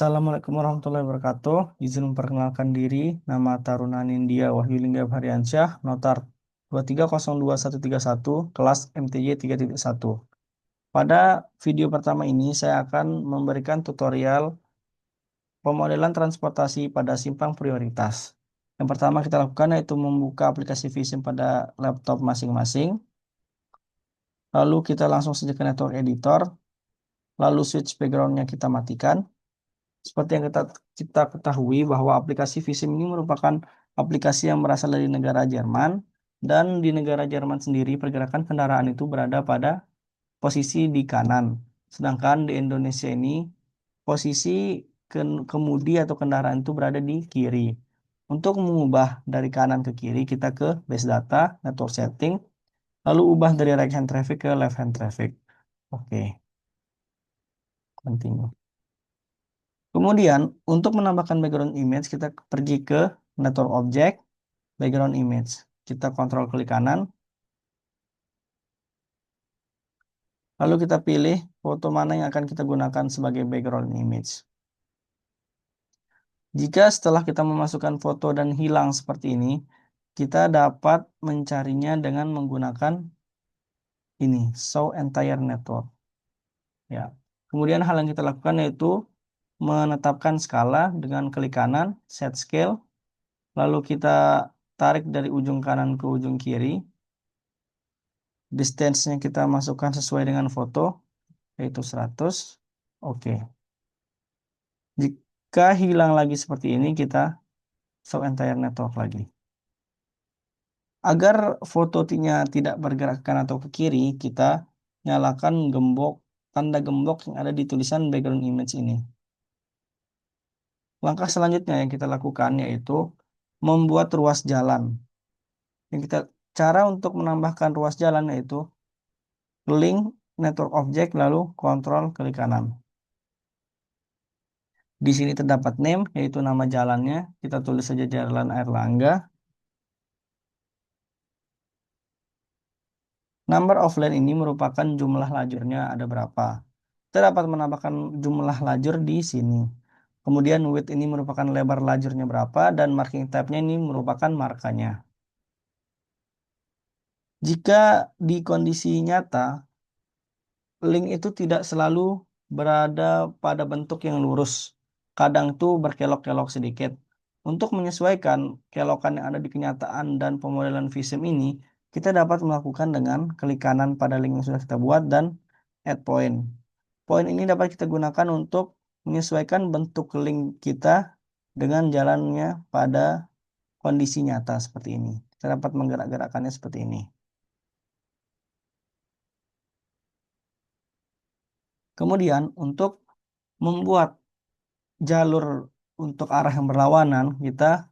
Assalamualaikum warahmatullahi wabarakatuh. Izin memperkenalkan diri, nama Taruna Nindya Wahyu Lingga Bhariansyah, Notar 2302131, kelas MTY 3.1. Pada video pertama ini, saya akan memberikan tutorial pemodelan transportasi pada simpang prioritas. Yang pertama kita lakukan yaitu membuka aplikasi Visim pada laptop masing-masing. Lalu kita langsung saja ke network editor, lalu switch background-nya kita matikan. Seperti yang kita ketahui bahwa aplikasi Visim ini merupakan aplikasi yang berasal dari negara Jerman, dan di negara Jerman sendiri pergerakan kendaraan itu berada pada posisi di kanan. Sedangkan di Indonesia ini posisi kemudi atau kendaraan itu berada di kiri. Untuk mengubah dari kanan ke kiri, kita ke base data, network setting, lalu ubah dari right hand traffic ke left hand traffic. Oke, continue. Kemudian, untuk menambahkan background image, kita pergi ke network object, background image. Kita kontrol klik kanan, lalu kita pilih foto mana yang akan kita gunakan sebagai background image. Jika setelah kita memasukkan foto dan hilang seperti ini, kita dapat mencarinya dengan menggunakan ini, show entire network. Ya. Kemudian hal yang kita lakukan yaitu menetapkan skala dengan klik kanan, set scale, lalu kita tarik dari ujung kanan ke ujung kiri. Distance-nya kita masukkan sesuai dengan foto, yaitu 100. Oke. Jika hilang lagi seperti ini, kita show entire network lagi. Agar fotonya tidak bergerak ke kanan atau ke kiri, kita nyalakan tanda gembok yang ada di tulisan background image ini. Langkah selanjutnya yang kita lakukan yaitu membuat ruas jalan. Cara untuk menambahkan ruas jalan yaitu link network object lalu kontrol klik kanan. Di sini terdapat name, yaitu nama jalannya. Kita tulis saja Jalan Airlangga. Number of lane ini merupakan jumlah lajurnya ada berapa. Kita dapat menambahkan jumlah lajur di sini. Kemudian width ini merupakan lebar lajurnya berapa, dan marking type-nya ini merupakan markanya. Jika di kondisi nyata, link itu tidak selalu berada pada bentuk yang lurus. Kadang tuh berkelok-kelok sedikit. Untuk menyesuaikan kelokan yang ada di kenyataan dan pemodelan Visim ini, kita dapat melakukan dengan klik kanan pada link yang sudah kita buat dan add point. Point ini dapat kita gunakan untuk menyesuaikan bentuk link kita dengan jalannya pada kondisi nyata seperti ini. Kita dapat menggerak-gerakkannya seperti ini. Kemudian untuk membuat jalur untuk arah yang berlawanan, kita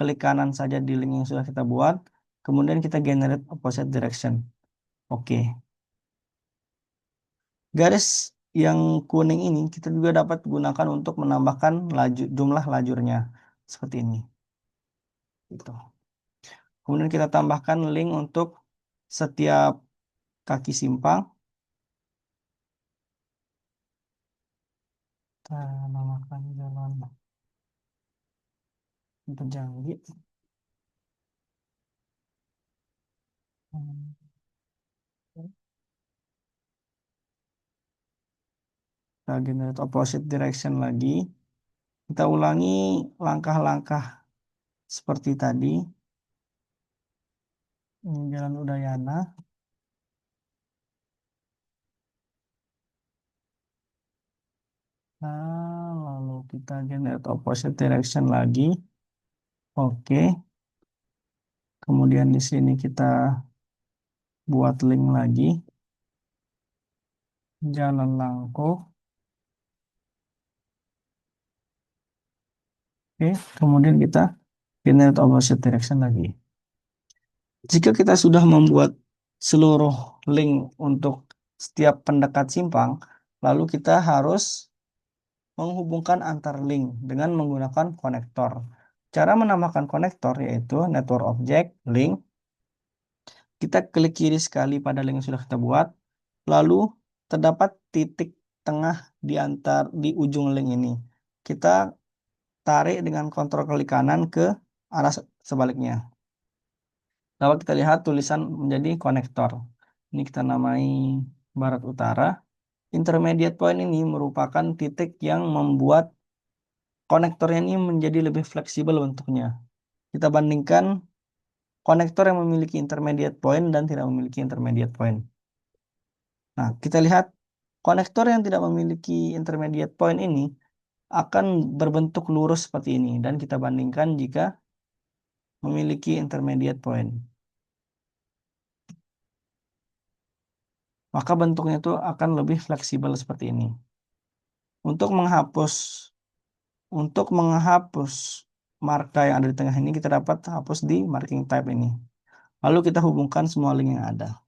klik kanan saja di link yang sudah kita buat, kemudian kita generate opposite direction. Oke. Garis yang kuning ini kita juga dapat gunakan untuk menambahkan jumlah lajurnya. Seperti ini. Gitu. Kemudian kita tambahkan link untuk setiap kaki simpang. Kita namakan jalan Penjanggit. Kita generate opposite direction lagi. Kita ulangi langkah-langkah seperti tadi. Ini Jalan Udayana. Nah, lalu kita generate opposite direction lagi. Oke. Kemudian di sini kita buat link lagi. Jalan Langko. Oke. Kemudian kita generate opposite direction lagi. Jika kita sudah membuat seluruh link untuk setiap pendekat simpang, lalu kita harus menghubungkan antar link dengan menggunakan konektor. Cara menambahkan konektor yaitu network object, link. Kita klik kiri sekali pada link yang sudah kita buat, lalu terdapat titik tengah di ujung link ini. kita tarik dengan kontrol klik kanan ke arah sebaliknya. Dapat kita lihat tulisan menjadi konektor. Ini kita namai barat utara. Intermediate point ini merupakan titik yang membuat konektornya ini menjadi lebih fleksibel bentuknya. Kita bandingkan konektor yang memiliki intermediate point dan tidak memiliki intermediate point. Nah, kita lihat konektor yang tidak memiliki intermediate point ini akan berbentuk lurus seperti ini dan kita bandingkan jika memiliki intermediate point. Maka bentuknya itu akan lebih fleksibel seperti ini. Untuk menghapus untuk menghapus marka yang ada di tengah ini kita dapat hapus di marking type ini. Lalu kita hubungkan semua link yang ada.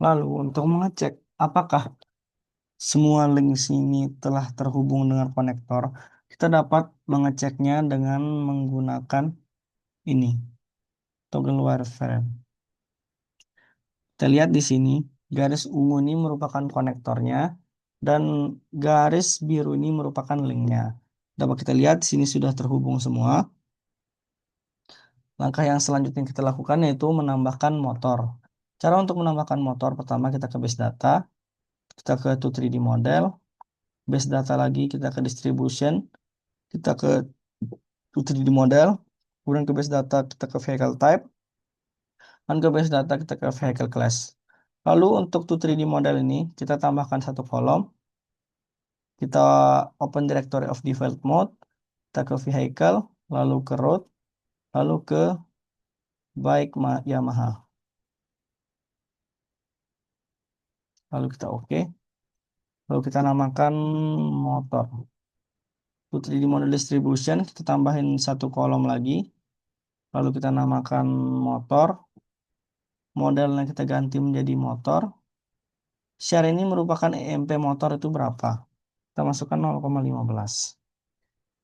Lalu untuk mengecek apakah semua link sini telah terhubung dengan konektor, kita dapat mengeceknya dengan menggunakan ini, toggle wireframe. Kita lihat di sini, garis ungu ini merupakan konektornya, dan garis biru ini merupakan linknya. Dapat kita lihat di sini sudah terhubung semua. Langkah yang selanjutnya yang kita lakukan yaitu menambahkan motor. Cara untuk menambahkan motor, pertama kita ke base data, kita ke 2 3D model, base data lagi, kita ke distribution, kita ke 2 3D model, kemudian ke base data kita ke vehicle type, dan ke base data kita ke vehicle class. Lalu untuk 2 3D model ini kita tambahkan satu kolom, kita open directory of default mode, kita ke vehicle, lalu ke road, lalu ke bike Yamaha. Lalu kita oke. Lalu kita namakan motor. 2 3D model distribution, kita tambahin satu kolom lagi. Lalu kita namakan motor. Modelnya kita ganti menjadi motor. Share ini merupakan EMP motor itu berapa? Kita masukkan 0,15.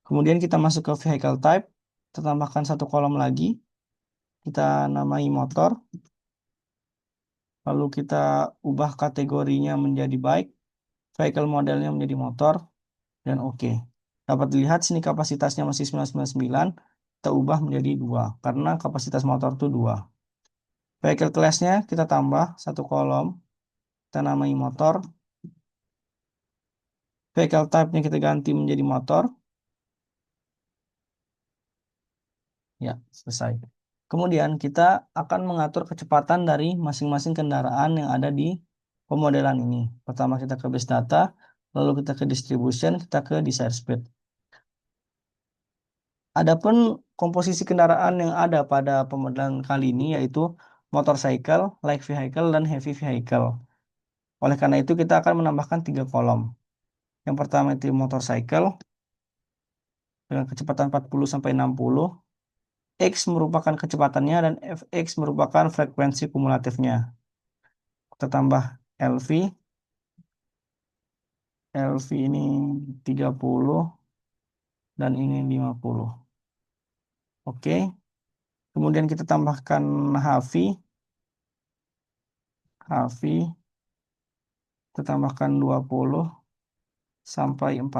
Kemudian kita masuk ke vehicle type, kita tambahkan satu kolom lagi, kita namai motor, lalu kita ubah kategorinya menjadi bike, vehicle modelnya menjadi motor, dan oke. Dapat dilihat sini kapasitasnya masih 999, kita ubah menjadi 2, karena kapasitas motor itu 2. Vehicle class-nya kita tambah satu kolom, kita namai motor, vehicle type-nya kita ganti menjadi motor, ya selesai. Kemudian kita akan mengatur kecepatan dari masing-masing kendaraan yang ada di pemodelan ini. Pertama kita ke base data, lalu kita ke distribution, kita ke desire speed. Adapun komposisi kendaraan yang ada pada pemodelan kali ini yaitu motorcycle, light vehicle, dan heavy vehicle. Oleh karena itu kita akan menambahkan 3 kolom. Yang pertama itu motorcycle dengan kecepatan 40 sampai 60. X merupakan kecepatannya dan Fx merupakan frekuensi kumulatifnya. Kita tambah LV. LV ini 30 dan ini 50. Oke. Kemudian kita tambahkan HV. HV kita tambahkan 20 sampai 40.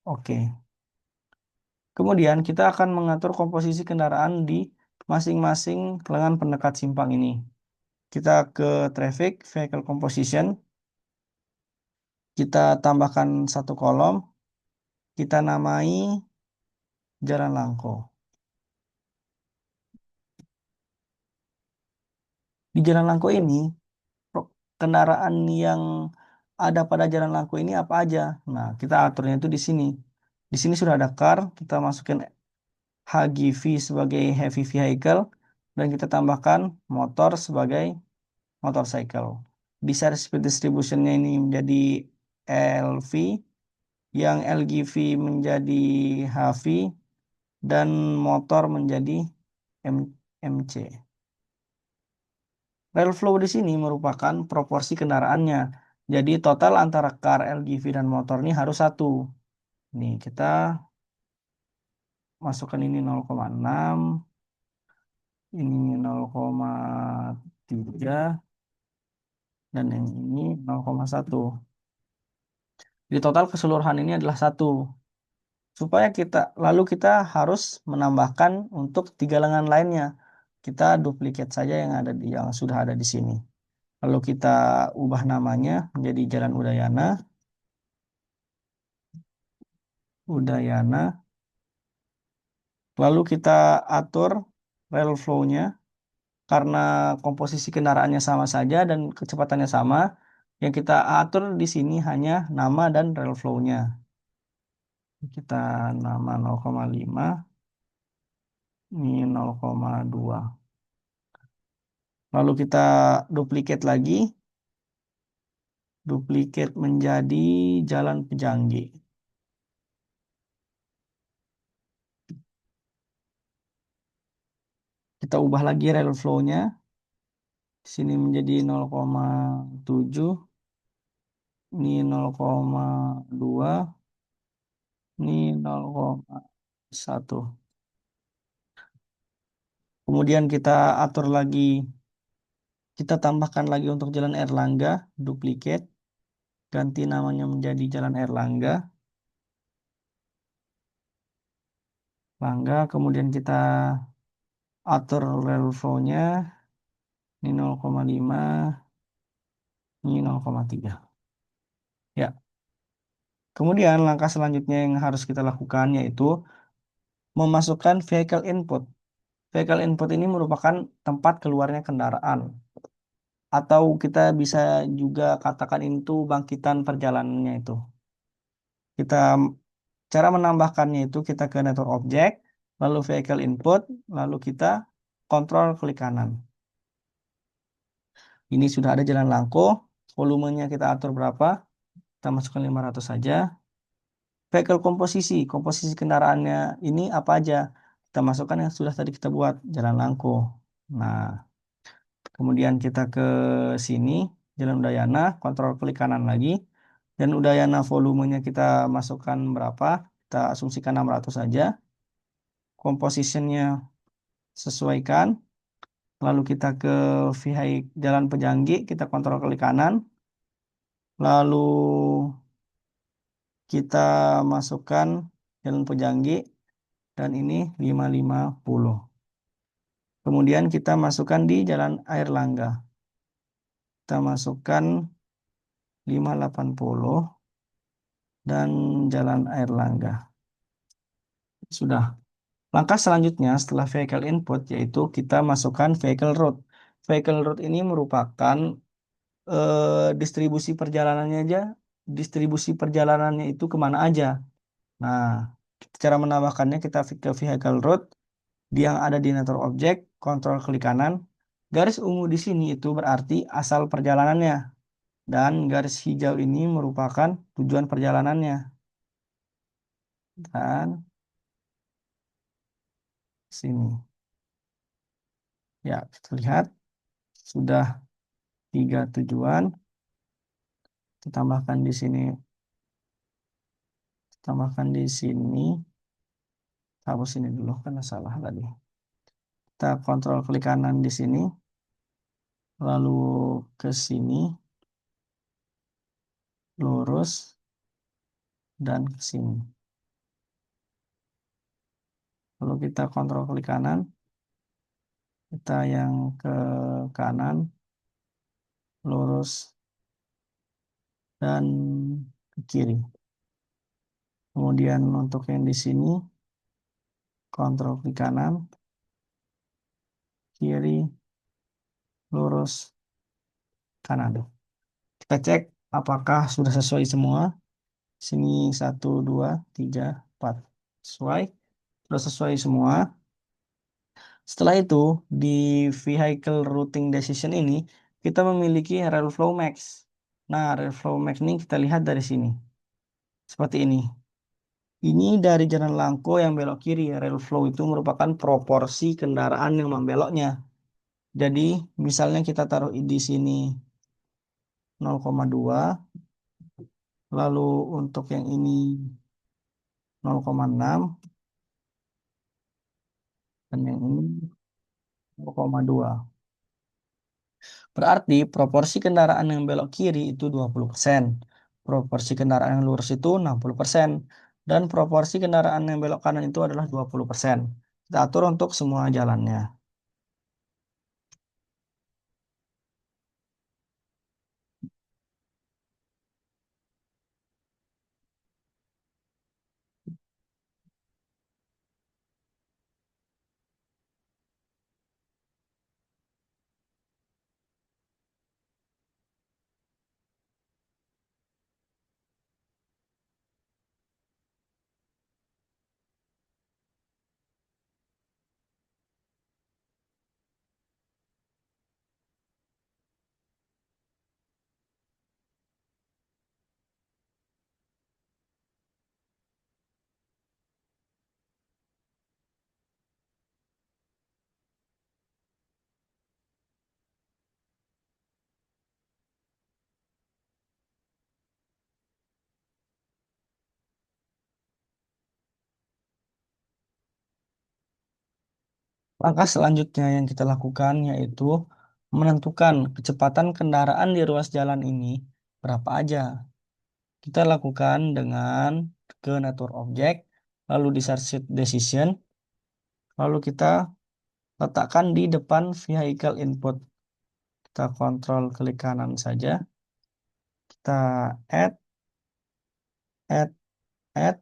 Oke. Kemudian kita akan mengatur komposisi kendaraan di masing-masing lengan pendekat simpang ini. Kita ke traffic, vehicle composition. Kita tambahkan satu kolom. Kita namai jalan Langko. Di jalan Langko ini, kendaraan yang ada pada jalan Langko ini apa aja? Nah, kita aturnya itu di sini. Di sini sudah ada car, kita masukin HGV sebagai heavy vehicle, dan kita tambahkan motor sebagai motorcycle. Desire speed distributionnya ini menjadi LV, yang LGV menjadi HV, dan motor menjadi MC. Rail flow di sini merupakan proporsi kendaraannya. Jadi total antara car, LGV, dan motor ini harus satu. Nih, kita masukkan ini 0,6, ini 0,3, dan yang ini 0,1. Jadi total keseluruhan ini adalah satu. Lalu kita harus menambahkan untuk 3 lengan lainnya. Kita duplicate saja yang sudah ada di sini. Lalu kita ubah namanya menjadi Jalan Udayana. Udayana. Lalu kita atur rail flow-nya karena komposisi kendaraannya sama saja dan kecepatannya sama. Yang kita atur di sini hanya nama dan rail flow-nya. Kita nama 0,5, ini 0,2. Lalu kita duplicate lagi, duplicate menjadi Jalan Pejangge. Kita ubah lagi rail flow-nya. Di sini menjadi 0,7, ini 0,2, ini 0,1. Kemudian kita atur lagi, kita tambahkan lagi untuk Jalan Erlangga, duplicate, ganti namanya menjadi Jalan Erlangga. Kemudian kita atur rail flow-nya, ini 0,5, ini 0,3. Ya, kemudian langkah selanjutnya yang harus kita lakukan yaitu memasukkan vehicle input. Vehicle input ini merupakan tempat keluarnya kendaraan. Atau kita bisa juga katakan itu bangkitan perjalanannya itu. Kita Cara menambahkannya itu kita ke network object, lalu vehicle input, lalu kita kontrol klik kanan. Ini sudah ada jalan Langko, volumenya kita atur berapa, kita masukkan 500 saja. Vehicle komposisi kendaraannya ini apa aja, kita masukkan yang sudah tadi kita buat, jalan Langko. Nah, kemudian kita ke sini, Jalan Udayana, kontrol klik kanan lagi. Dan Udayana volumenya kita masukkan berapa? Kita asumsikan 600 saja. Compositionnya sesuaikan. Lalu kita ke vehicle Jalan Pejanggi, kita kontrol klik kanan. Lalu kita masukkan Jalan Pejanggi dan ini 550. Kemudian kita masukkan di Jalan Airlangga. Kita masukkan 580 dan Jalan Airlangga. Sudah. Langkah selanjutnya setelah vehicle input yaitu kita masukkan vehicle route. Vehicle route ini merupakan distribusi perjalanannya aja. Distribusi perjalanannya itu kemana aja. Nah, cara menambahkannya kita ke vehicle route yang ada di natur objek, kontrol klik kanan. Garis ungu di sini itu berarti asal perjalanannya. Dan garis hijau ini merupakan tujuan perjalanannya. Dan sini. Ya, kita lihat sudah 3 tujuan. Kita tambahkan di sini. Tambahkan di sini. Hapus ini dulu karena salah tadi. Kita kontrol klik kanan di sini. Lalu ke sini. Lurus. Dan ke sini. Lalu kita kontrol klik kanan. Kita yang ke kanan. Lurus. Dan ke kiri. Kemudian untuk yang di sini. Kontrol klik kanan. Kiri. Lurus. Kanan. Kita cek apakah sudah sesuai semua. Sini 1, 2, 3, 4. Sesuai. Sudah sesuai semua. Setelah itu, di vehicle routing decision ini, kita memiliki rel flow max. Nah, rel flow max ini kita lihat dari sini. Seperti ini. Ini dari jalan Langko yang belok kiri. Rel flow itu merupakan proporsi kendaraan yang membeloknya. Jadi, misalnya kita taruh di sini 0,2. Lalu untuk yang ini 0,6. Dan yang ini 0,2. Berarti proporsi kendaraan yang belok kiri itu 20%. Proporsi kendaraan yang lurus itu 60%. Dan proporsi kendaraan yang belok kanan itu adalah 20%. Kita atur untuk semua jalannya. Langkah selanjutnya yang kita lakukan yaitu menentukan kecepatan kendaraan di ruas jalan ini berapa aja. Kita lakukan dengan ke natur objek, lalu di search decision, lalu kita letakkan di depan vehicle input. Kita kontrol klik kanan saja. Kita add, add, add.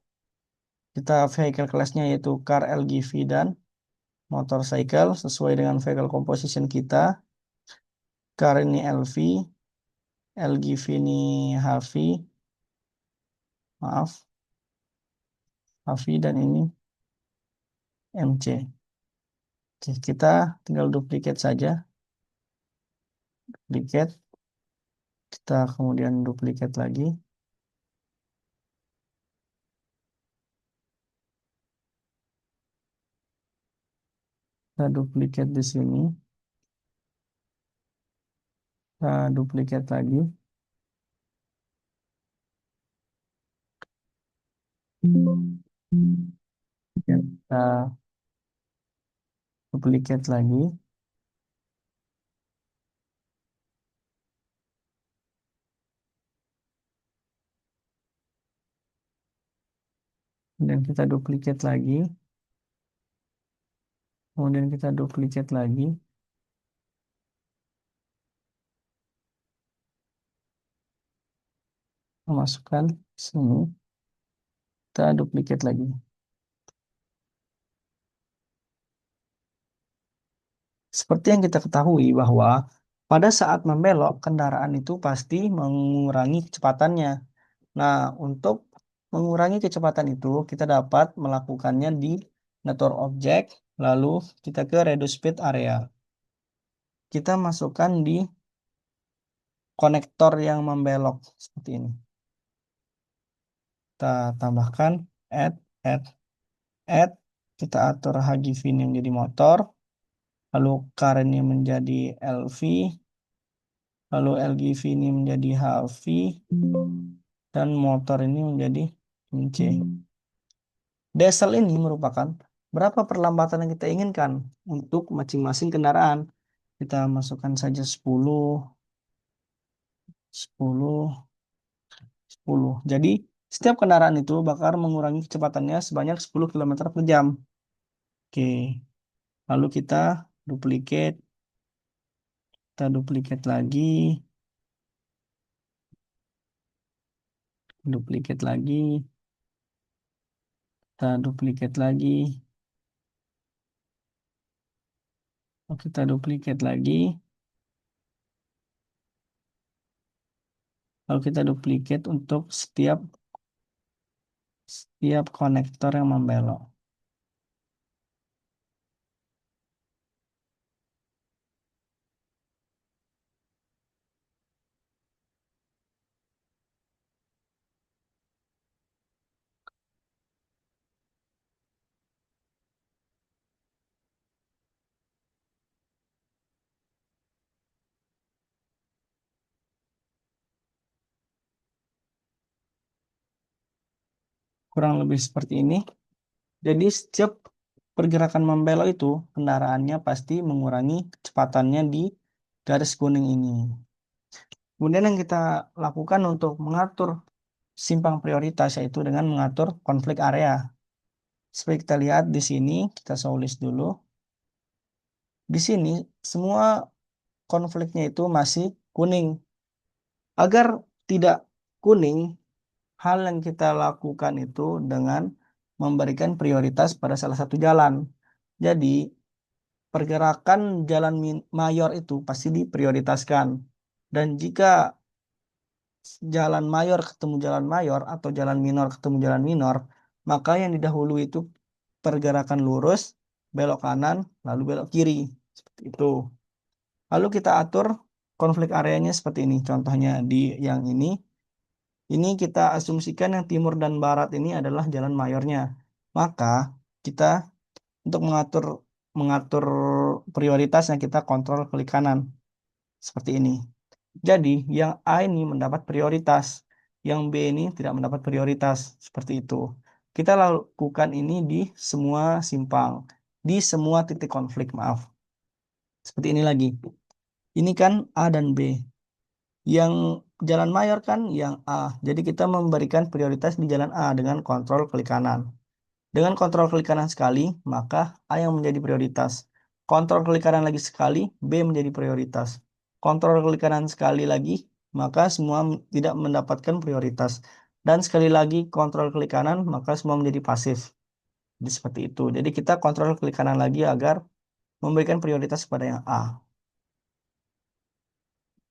Kita vehicle class-nya yaitu car, LGV, dan motorcycle sesuai dengan vehicle composition kita. Car ini LV, LGV ini HV, maaf, HV dan ini MC. Oke, kita tinggal duplicate saja. Duplicate. Kita kemudian duplicate lagi. Kita duplicate di sini. Kita duplikat lagi. Kita duplikat lagi. Kemudian kita duplikat lagi. Kemudian kita duplikat lagi. Masukkan sini. Kita duplikat lagi. Seperti yang kita ketahui bahwa pada saat membelok, kendaraan itu pasti mengurangi kecepatannya. Nah, untuk mengurangi kecepatan itu, kita dapat melakukannya di Nature Object, lalu kita ke Reduce Speed Area. Kita masukkan di konektor yang membelok, seperti ini. Kita tambahkan add, add, add. Kita atur HGV ini menjadi motor, lalu current-nya menjadi LV, lalu LGV ini menjadi HV, dan motor ini menjadi MC. Diesel ini merupakan berapa perlambatan yang kita inginkan untuk masing-masing kendaraan. Kita masukkan saja 10, 10, 10. Jadi, setiap kendaraan itu bakal mengurangi kecepatannya sebanyak 10 km per jam. Oke, lalu kita duplikat lagi, duplikat lagi, kita duplikat lagi, kita duplikat lagi, lalu kita duplikat untuk setiap konektor yang membelok. Kurang lebih seperti ini. Jadi setiap pergerakan membelok itu kendaraannya pasti mengurangi kecepatannya di garis kuning ini. Kemudian yang kita lakukan untuk mengatur simpang prioritas yaitu dengan mengatur konflik area. Seperti kita lihat di sini, kita list dulu. Di sini semua konfliknya itu masih kuning. Agar tidak kuning, hal yang kita lakukan itu dengan memberikan prioritas pada salah satu jalan. Jadi, pergerakan jalan mayor itu pasti diprioritaskan. Dan jika jalan mayor ketemu jalan mayor atau jalan minor ketemu jalan minor, maka yang didahului itu pergerakan lurus, belok kanan, lalu belok kiri. Seperti itu. Lalu kita atur konflik areanya seperti ini. Contohnya di yang ini kita asumsikan yang timur dan barat ini adalah jalan mayornya. Maka kita untuk mengatur mengatur prioritasnya kita kontrol klik kanan seperti ini. Jadi yang A ini mendapat prioritas, yang B ini tidak mendapat prioritas seperti itu. Kita lakukan ini di semua simpang, di semua titik konflik, maaf. Seperti ini lagi. Ini kan A dan B. Yang jalan mayor kan yang A. Jadi kita memberikan prioritas di jalan A dengan kontrol klik kanan. Dengan kontrol klik kanan sekali, maka A yang menjadi prioritas. Kontrol klik kanan lagi sekali, B menjadi prioritas. Kontrol klik kanan sekali lagi, maka semua tidak mendapatkan prioritas. Dan sekali lagi kontrol klik kanan, maka semua menjadi pasif. Jadi seperti itu. Jadi kita kontrol klik kanan lagi agar memberikan prioritas kepada yang A.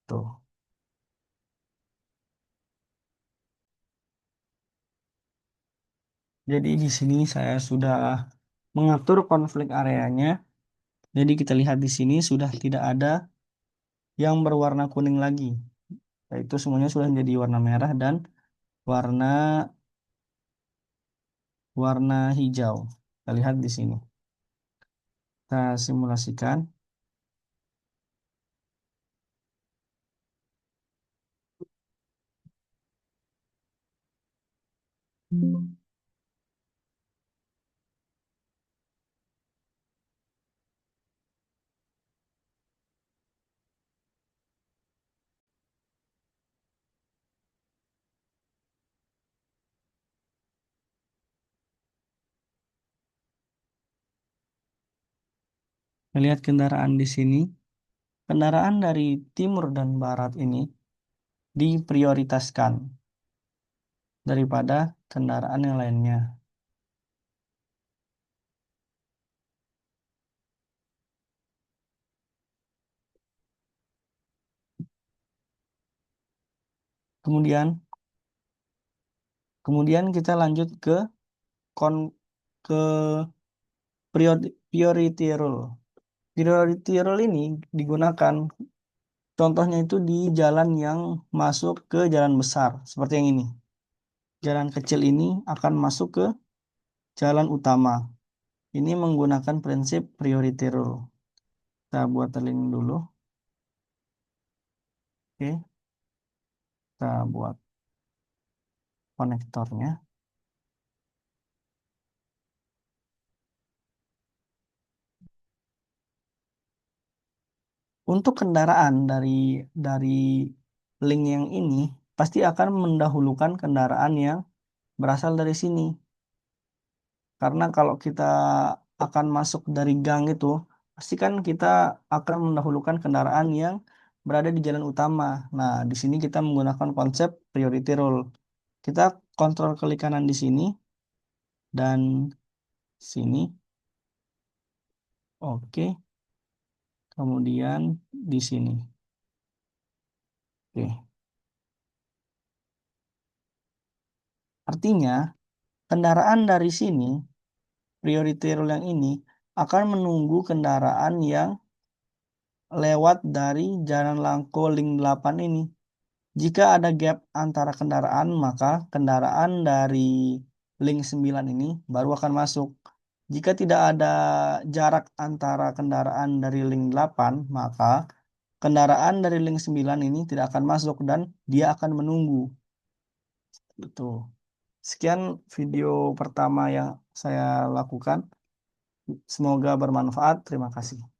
Tuh. Jadi di sini saya sudah mengatur konflik areanya. Jadi kita lihat di sini sudah tidak ada yang berwarna kuning lagi. Yaitu semuanya sudah menjadi warna merah dan warna warna hijau. Kita lihat di sini. Kita simulasikan. Lihat kendaraan di sini. Kendaraan dari timur dan barat ini diprioritaskan daripada kendaraan yang lainnya. Kemudian, kemudian kita lanjut ke kon ke priority rule. Priority rule ini digunakan contohnya itu di jalan yang masuk ke jalan besar seperti yang ini. Jalan kecil ini akan masuk ke jalan utama. Ini menggunakan prinsip priority rule. Kita buat link dulu. Oke, kita buat konektornya. Untuk kendaraan dari link yang ini pasti akan mendahulukan kendaraan yang berasal dari sini. Karena kalau kita akan masuk dari gang itu, pasti kan kita akan mendahulukan kendaraan yang berada di jalan utama. Nah, di sini kita menggunakan konsep priority rule. Kita kontrol klik kanan di sini dan sini. Oke. Kemudian di sini. Oke. Artinya, kendaraan dari sini, priority rule yang ini, akan menunggu kendaraan yang lewat dari Jalan Langko Link 8 ini. Jika ada gap antara kendaraan, maka kendaraan dari Link 9 ini baru akan masuk. Jika tidak ada jarak antara kendaraan dari Link 8, maka kendaraan dari Link 9 ini tidak akan masuk dan dia akan menunggu. Betul. Sekian video pertama yang saya lakukan. Semoga bermanfaat. Terima kasih.